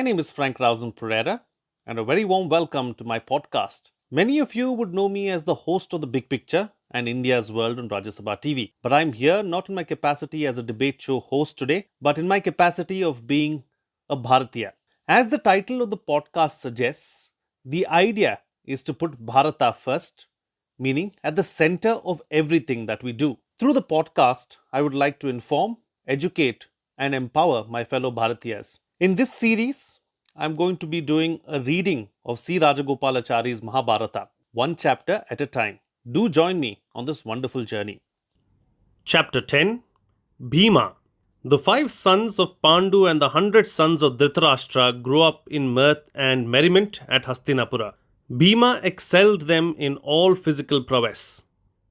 My name is Frank Rausen Pereira, and a very warm welcome to my podcast. Many of you would know me as the host of The Big Picture and India's World on Rajya Sabha TV. But I'm here not in my capacity as a debate show host today, but in my capacity of being a Bharatiya. As the title of the podcast suggests, the idea is to put Bharata first, meaning at the center of everything that we do. Through the podcast, I would like to inform, educate, and empower my fellow Bharatiyas. In this series, I'm going to be doing a reading of C. Rajagopalachari's Mahabharata, one chapter at a time. Do join me on this wonderful journey. Chapter 10 Bhima. The 5 sons of Pandu and the 100 sons of Dhritarashtra grew up in mirth and merriment at Hastinapura. Bhima excelled them in all physical prowess.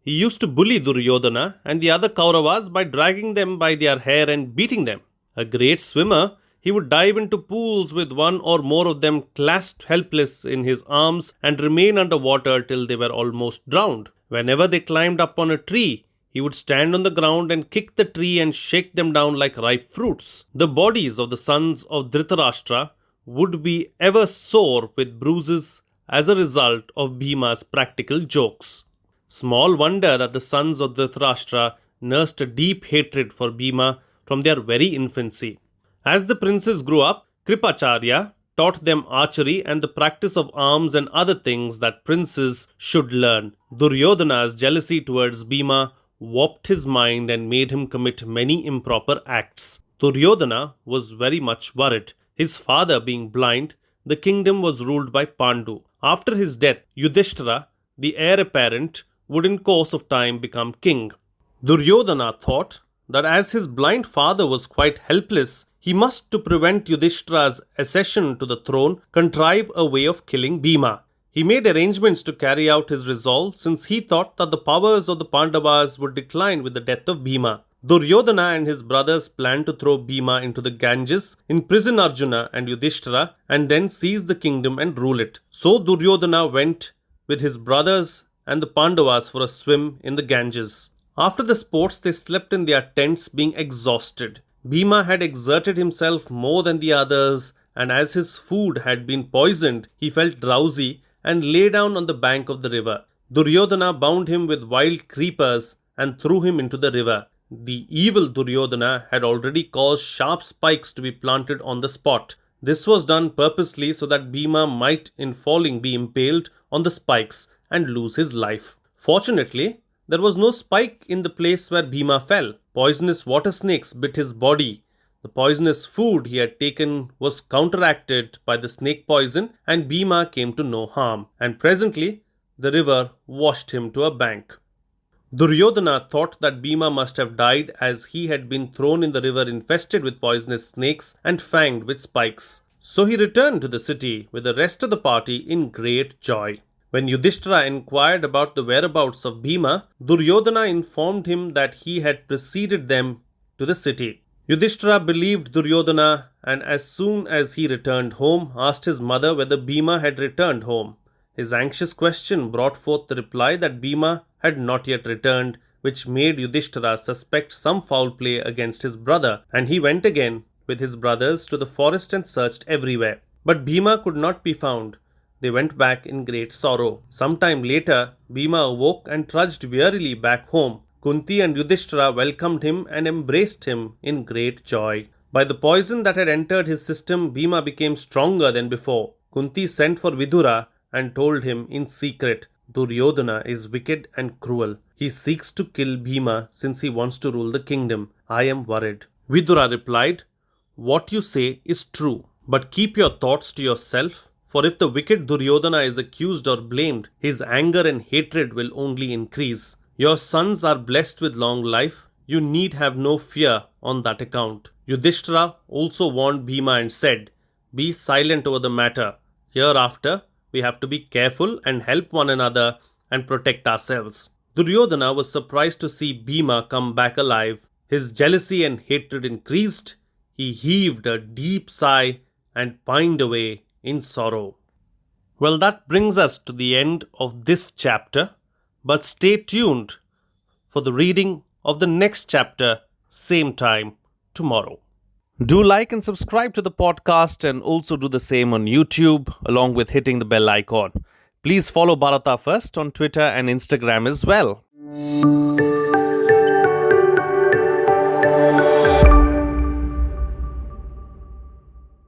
He used to bully Duryodhana and the other Kauravas by dragging them by their hair and beating them. A great swimmer, he would dive into pools with one or more of them clasped helpless in his arms and remain under water till they were almost drowned. Whenever they climbed up on a tree, he would stand on the ground and kick the tree and shake them down like ripe fruits. The bodies of the sons of Dhritarashtra would be ever sore with bruises as a result of Bhima's practical jokes. Small wonder that the sons of Dhritarashtra nursed a deep hatred for Bhima from their very infancy. As the princes grew up, Kripacharya taught them archery and the practice of arms and other things that princes should learn. Duryodhana's jealousy towards Bhima warped his mind and made him commit many improper acts. Duryodhana was very much worried. His father being blind, the kingdom was ruled by Pandu. After his death, Yudhishthira, the heir apparent, would in course of time become king. Duryodhana thought that as his blind father was quite helpless, he must, to prevent Yudhishthira's accession to the throne, contrive a way of killing Bhima. He made arrangements to carry out his resolve since he thought that the powers of the Pandavas would decline with the death of Bhima. Duryodhana and his brothers planned to throw Bhima into the Ganges, imprison Arjuna and Yudhishthira, and then seize the kingdom and rule it. So Duryodhana went with his brothers and the Pandavas for a swim in the Ganges. After the sports, they slept in their tents, being exhausted. Bhima had exerted himself more than the others, and as his food had been poisoned, he felt drowsy and lay down on the bank of the river. Duryodhana bound him with wild creepers and threw him into the river. The evil Duryodhana had already caused sharp spikes to be planted on the spot. This was done purposely so that Bhima might in falling be impaled on the spikes and lose his life. Fortunately, there was no spike in the place where Bhima fell. Poisonous water snakes bit his body. The poisonous food he had taken was counteracted by the snake poison, and Bhima came to no harm. And presently, the river washed him to a bank. Duryodhana thought that Bhima must have died as he had been thrown in the river infested with poisonous snakes and fanged with spikes. So he returned to the city with the rest of the party in great joy. When Yudhishthira inquired about the whereabouts of Bhima, Duryodhana informed him that he had preceded them to the city. Yudhishthira believed Duryodhana, and as soon as he returned home, asked his mother whether Bhima had returned home. His anxious question brought forth the reply that Bhima had not yet returned, which made Yudhishthira suspect some foul play against his brother, and he went again with his brothers to the forest and searched everywhere. But Bhima could not be found. They went back in great sorrow. Some time later, Bhima awoke and trudged wearily back home. Kunti and Yudhishthira welcomed him and embraced him in great joy. By the poison that had entered his system, Bhima became stronger than before. Kunti sent for Vidura and told him in secret, Duryodhana is wicked and cruel. He seeks to kill Bhima since he wants to rule the kingdom. I am worried. Vidura replied, What you say is true, but keep your thoughts to yourself. For if the wicked Duryodhana is accused or blamed, his anger and hatred will only increase. Your sons are blessed with long life. You need have no fear on that account. Yudhishthira also warned Bhima and said, Be silent over the matter. Hereafter, we have to be careful and help one another and protect ourselves. Duryodhana was surprised to see Bhima come back alive. His jealousy and hatred increased. He heaved a deep sigh and pined away in sorrow. Well, that brings us to the end of this chapter, but stay tuned for the reading of the next chapter, same time tomorrow. Do like and subscribe to the podcast and also do the same on YouTube along with hitting the bell icon. Please follow Bharata First on Twitter and Instagram as well.